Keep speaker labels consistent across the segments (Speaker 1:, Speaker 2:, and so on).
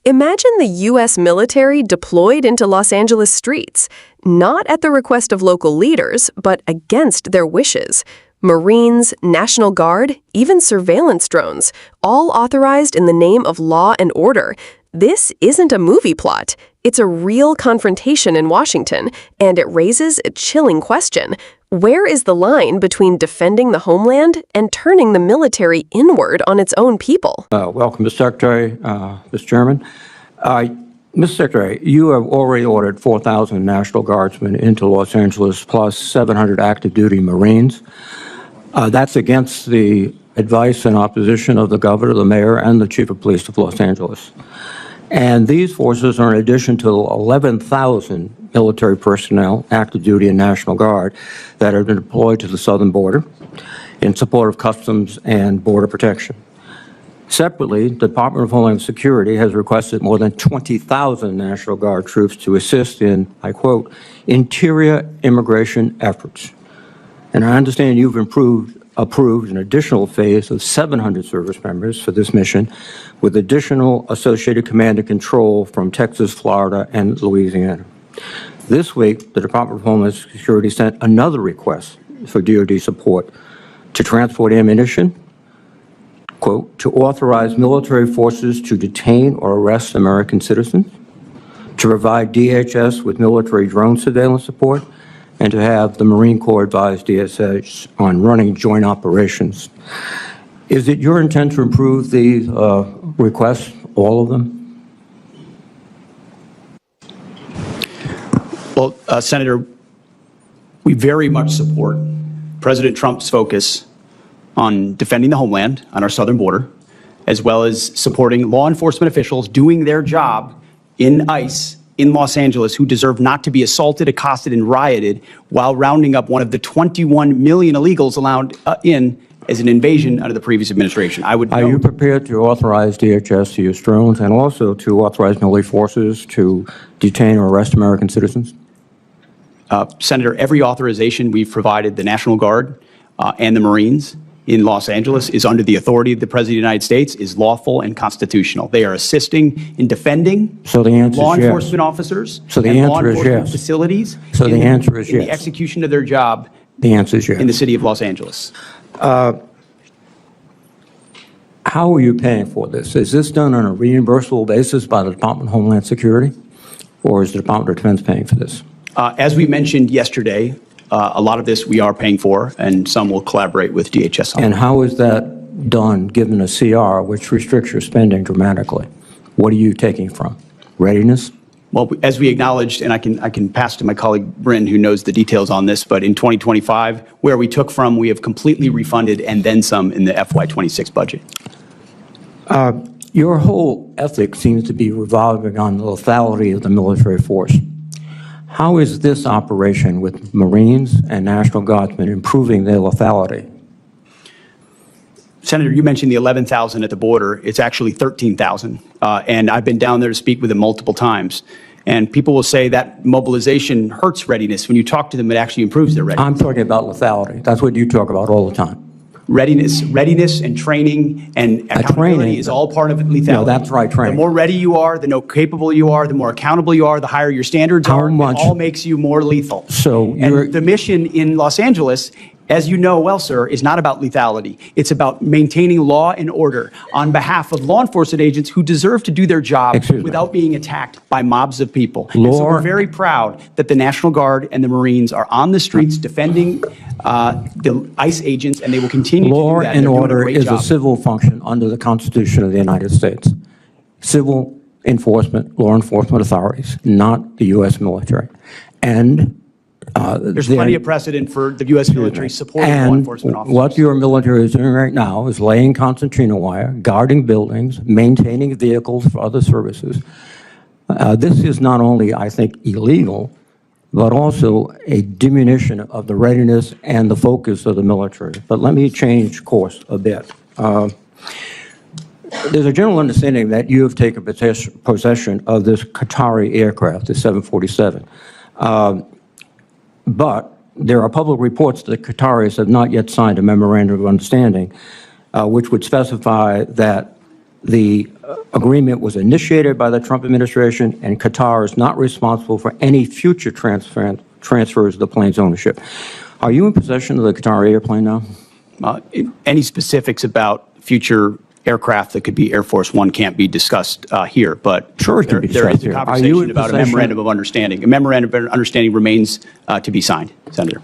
Speaker 1: Imagine the U.S. military deployed into Los Angeles streets, not at the request of local leaders, but against their wishes. Marines, National Guard, even surveillance drones, all authorized in the name of law and order. This isn't a movie plot. It's a real confrontation in Washington, and it raises a chilling question. Where is the line between defending the homeland and turning the military inward on its own people?
Speaker 2: Welcome, Mr. Secretary, Mr. Chairman. Mr. Secretary, you have already ordered 4,000 National Guardsmen into Los Angeles, plus 700 active duty Marines. That's against the advice and opposition of the governor, the mayor, and the chief of police of Los Angeles. And these forces are in addition to 11,000 military personnel, active duty and National Guard, that have been deployed to the southern border in support of Customs and Border Protection. Separately, the Department of Homeland Security has requested more than 20,000 National Guard troops to assist in, I quote, interior immigration efforts. And I understand you've approved an additional phase of 700 service members for this mission, with additional associated command and control from Texas, Florida, and Louisiana. This week, the Department of Homeland Security sent another request for DoD support to transport ammunition, quote, to authorize military forces to detain or arrest American citizens, to provide DHS with military drone surveillance support, and to have the Marine Corps advise DSH on running joint operations. Is it your intent to approve these requests, all of them?
Speaker 3: Well, Senator, we very much support President Trump's focus on defending the homeland on our southern border, as well as supporting law enforcement officials doing their job in ICE in Los Angeles who deserve not to be assaulted, accosted, and rioted while rounding up one of the 21 million illegals allowed in as an invasion under the previous administration. Are you
Speaker 2: prepared to authorize DHS to use drones and also to authorize military forces to detain or arrest American citizens?
Speaker 3: Senator, every authorization we've provided the National Guard and the Marines in Los Angeles is under the authority of the President of the United States, is lawful and constitutional. They are assisting in defending law enforcement officers and law enforcement facilities in the execution of their job.
Speaker 2: The answer is yes.
Speaker 3: In the city of Los Angeles.
Speaker 2: How are you paying for this? Is this done on a reimbursable basis by the Department of Homeland Security, or is the Department of Defense paying for this?
Speaker 3: As we mentioned yesterday, a lot of this we are paying for, and some will collaborate with DHS on.
Speaker 2: And how is that done, given a CR, which restricts your spending dramatically? What are you taking from? Readiness?
Speaker 3: Well, as we acknowledged, and I can pass to my colleague Bryn, who knows the details on this, but in 2025, where we took from, we have completely refunded and then some in the FY26 budget.
Speaker 2: Your whole ethic seems to be revolving on the lethality of the military force. How is this operation with Marines and National Guardsmen improving their lethality?
Speaker 3: Senator, you mentioned the 11,000 at the border. It's actually 13,000. And I've been down there to speak with them multiple times. And people will say that mobilization hurts readiness. When you talk to them, it actually improves their readiness.
Speaker 2: I'm talking about lethality. That's what you talk about all the time.
Speaker 3: Readiness and training and accountability is all part of lethality.
Speaker 2: No, that's right, training.
Speaker 3: The more ready you are, the more capable you are, the more accountable you are, the higher your standards are. It all makes you more lethal.
Speaker 2: So
Speaker 3: and the mission in Los Angeles, as you know well, sir, is not about lethality. It's about maintaining law and order on behalf of law enforcement agents who deserve to do their job without being attacked by mobs of people. And so we're very proud that the National Guard and the Marines are on the streets defending the ICE agents, and they will continue to do that.
Speaker 2: Law and order is a civil function under the Constitution of the United States. Civil enforcement, law enforcement authorities, not the U.S. military. And
Speaker 3: there's plenty of precedent for the U.S. military supporting law enforcement officers.
Speaker 2: What your military is doing right now is laying concertina wire, guarding buildings, maintaining vehicles for other services. This is not only, I think, illegal, but also a diminution of the readiness and the focus of the military. But let me change course a bit. There's a general understanding that you have taken possession of this Qatari aircraft, the 747. But there are public reports that Qataris have not yet signed a memorandum of understanding, which would specify that the agreement was initiated by the Trump administration, and Qatar is not responsible for any future transfers of the plane's ownership. Are you in possession of the Qatar airplane now?
Speaker 3: Any specifics about future aircraft that could be Air Force One can't be discussed here, but
Speaker 2: Sure, it can be
Speaker 3: there is
Speaker 2: discussed
Speaker 3: a
Speaker 2: here.
Speaker 3: conversation about a memorandum of understanding. A memorandum of understanding remains to be signed, Senator.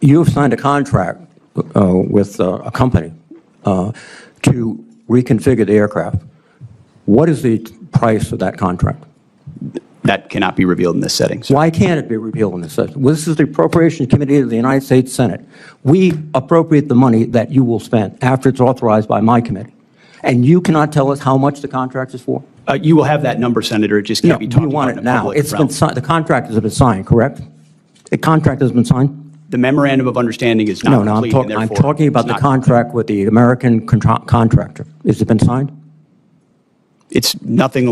Speaker 2: You have signed a contract with a company to reconfigure the aircraft. What is the price of that contract?
Speaker 3: That cannot be revealed in this setting. So
Speaker 2: Why can't it be revealed in this setting? Well, this is the Appropriations Committee of the United States Senate. We appropriate the money that you will spend after it's authorized by my committee. And you cannot tell us how much the contract is for?
Speaker 3: you will have that number, Senator. It just can't be talked
Speaker 2: you want
Speaker 3: about
Speaker 2: it
Speaker 3: in a
Speaker 2: now.
Speaker 3: public
Speaker 2: It's
Speaker 3: realm.
Speaker 2: been signed. The contract has been signed, correct? The contract has been signed?
Speaker 3: The memorandum of understanding is not
Speaker 2: No, no,
Speaker 3: complete, and
Speaker 2: I'm
Speaker 3: therefore
Speaker 2: talking about
Speaker 3: it's
Speaker 2: the
Speaker 3: not-
Speaker 2: contract with the American contractor. Has it been signed?
Speaker 3: It's nothing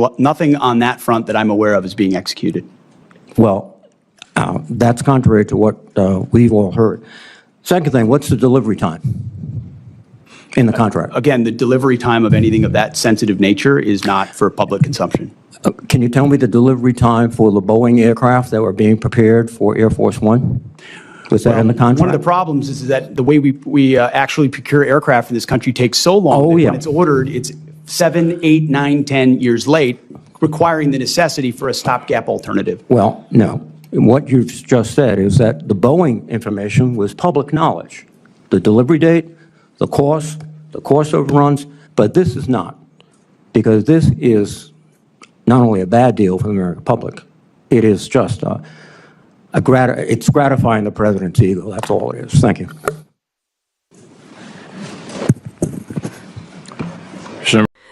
Speaker 3: on that front that I'm aware of is being executed.
Speaker 2: Well, that's contrary to what we've all heard. Second thing, what's the delivery time in the contract?
Speaker 3: Again, the delivery time of anything of that sensitive nature is not for public consumption.
Speaker 2: Can you tell me the delivery time for the Boeing aircraft that were being prepared for Air Force One? Was that in the contract?
Speaker 3: One of the problems is that the way we actually procure aircraft in this country takes so long
Speaker 2: Oh,
Speaker 3: that
Speaker 2: yeah.
Speaker 3: when it's ordered, it's 7, 8, 9, 10 years late, requiring the necessity for a stopgap alternative.
Speaker 2: Well, no. What you've just said is that the Boeing information was public knowledge. The delivery date, the cost overruns, but this is not. Because this is not only a bad deal for the American public, it is just it's gratifying the president's ego. That's all it is. Thank you.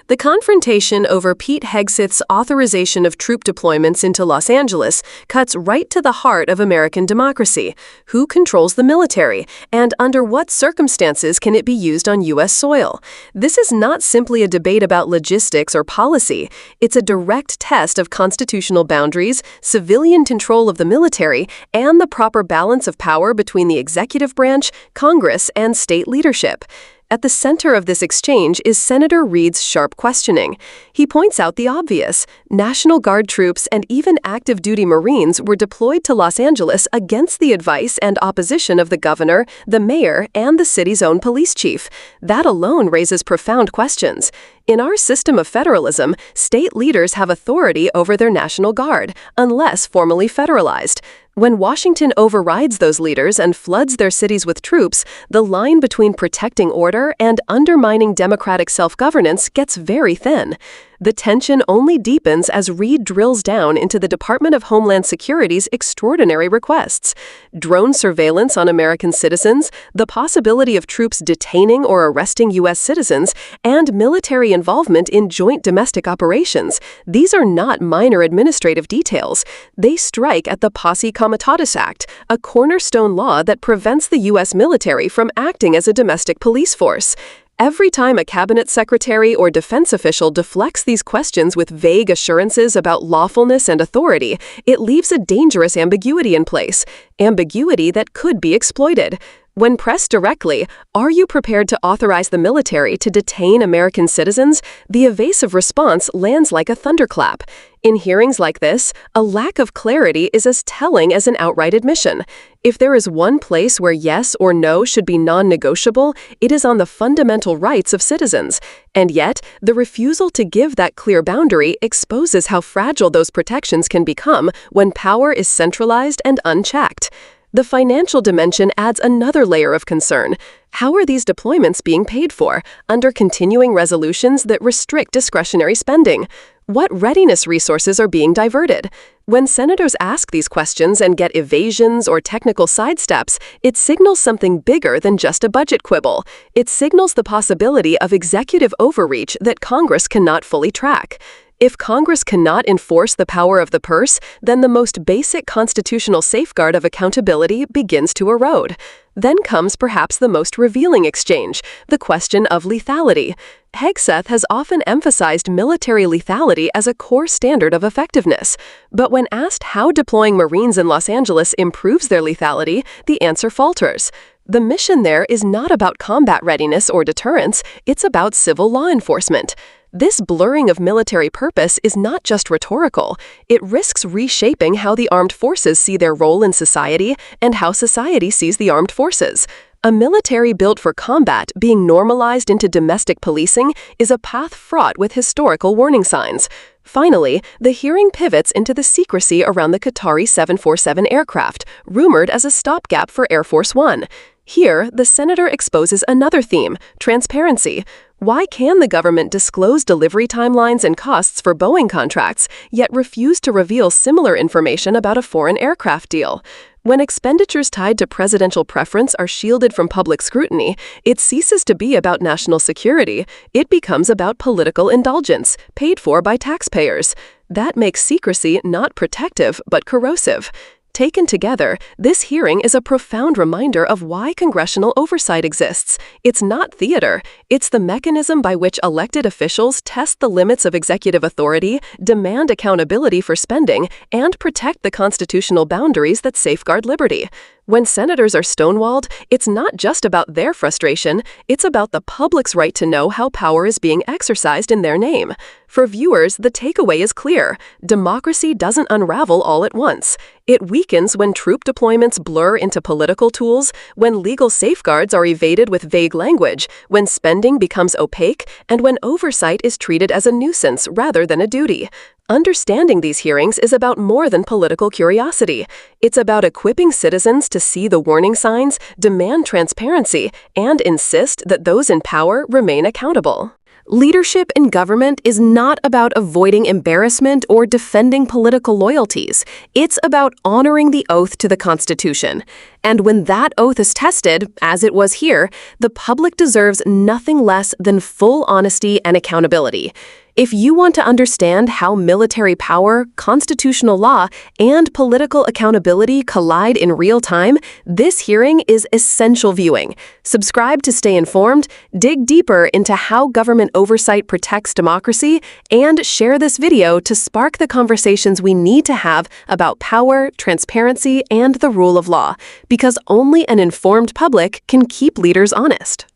Speaker 1: The confrontation over Pete Hegseth's authorization of troop deployments into Los Angeles cuts right to the heart of American democracy. Who controls the military, and under what circumstances can it be used on U.S. soil? This is not simply a debate about logistics or policy. It's a direct test of constitutional boundaries, civilian control of the military, and the proper balance of power between the executive branch, Congress, and state leadership. At the center of this exchange is Senator Reid's sharp questioning. He points out the obvious. National Guard troops and even active duty Marines were deployed to Los Angeles against the advice and opposition of the governor, the mayor, and the city's own police chief. That alone raises profound questions. In our system of federalism, state leaders have authority over their National Guard, unless formally federalized. When Washington overrides those leaders and floods their cities with troops, the line between protecting order and undermining democratic self-governance gets very thin. The tension only deepens as Reid drills down into the Department of Homeland Security's extraordinary requests. Drone surveillance on American citizens, the possibility of troops detaining or arresting U.S. citizens, and military involvement in joint domestic operations. These are not minor administrative details. They strike at the Posse Comitatus Act, a cornerstone law that prevents the U.S. military from acting as a domestic police force. Every time a cabinet secretary or defense official deflects these questions with vague assurances about lawfulness and authority, it leaves a dangerous ambiguity in place, ambiguity that could be exploited. When pressed directly, are you prepared to authorize the military to detain American citizens? The evasive response lands like a thunderclap. In hearings like this, a lack of clarity is as telling as an outright admission. If there is one place where yes or no should be non-negotiable, it is on the fundamental rights of citizens. And yet, the refusal to give that clear boundary exposes how fragile those protections can become when power is centralized and unchecked. The financial dimension adds another layer of concern. How are these deployments being paid for under continuing resolutions that restrict discretionary spending? What readiness resources are being diverted? When senators ask these questions and get evasions or technical sidesteps, it signals something bigger than just a budget quibble. It signals the possibility of executive overreach that Congress cannot fully track. If Congress cannot enforce the power of the purse, then the most basic constitutional safeguard of accountability begins to erode. Then comes perhaps the most revealing exchange, the question of lethality. Hegseth has often emphasized military lethality as a core standard of effectiveness. But when asked how deploying Marines in Los Angeles improves their lethality, the answer falters. The mission there is not about combat readiness or deterrence, it's about civil law enforcement. This blurring of military purpose is not just rhetorical. It risks reshaping how the armed forces see their role in society and how society sees the armed forces. A military built for combat being normalized into domestic policing is a path fraught with historical warning signs. Finally, the hearing pivots into the secrecy around the Qatari 747 aircraft, rumored as a stopgap for Air Force One. Here, the senator exposes another theme: transparency. Why can the government disclose delivery timelines and costs for Boeing contracts, yet refuse to reveal similar information about a foreign aircraft deal? When expenditures tied to presidential preference are shielded from public scrutiny, it ceases to be about national security. It becomes about political indulgence, paid for by taxpayers. That makes secrecy not protective, but corrosive. Taken together, this hearing is a profound reminder of why congressional oversight exists. It's not theater. It's the mechanism by which elected officials test the limits of executive authority, demand accountability for spending, and protect the constitutional boundaries that safeguard liberty. When senators are stonewalled, it's not just about their frustration, it's about the public's right to know how power is being exercised in their name. For viewers, the takeaway is clear. Democracy doesn't unravel all at once. It weakens when troop deployments blur into political tools, when legal safeguards are evaded with vague language, when spending becomes opaque, and when oversight is treated as a nuisance rather than a duty. Understanding these hearings is about more than political curiosity. It's about equipping citizens to see the warning signs, demand transparency, and insist that those in power remain accountable. Leadership in government is not about avoiding embarrassment or defending political loyalties. It's about honoring the oath to the Constitution. And when that oath is tested, as it was here, the public deserves nothing less than full honesty and accountability. If you want to understand how military power, constitutional law, and political accountability collide in real time, this hearing is essential viewing. Subscribe to stay informed, dig deeper into how government oversight protects democracy, and share this video to spark the conversations we need to have about power, transparency, and the rule of law, because only an informed public can keep leaders honest.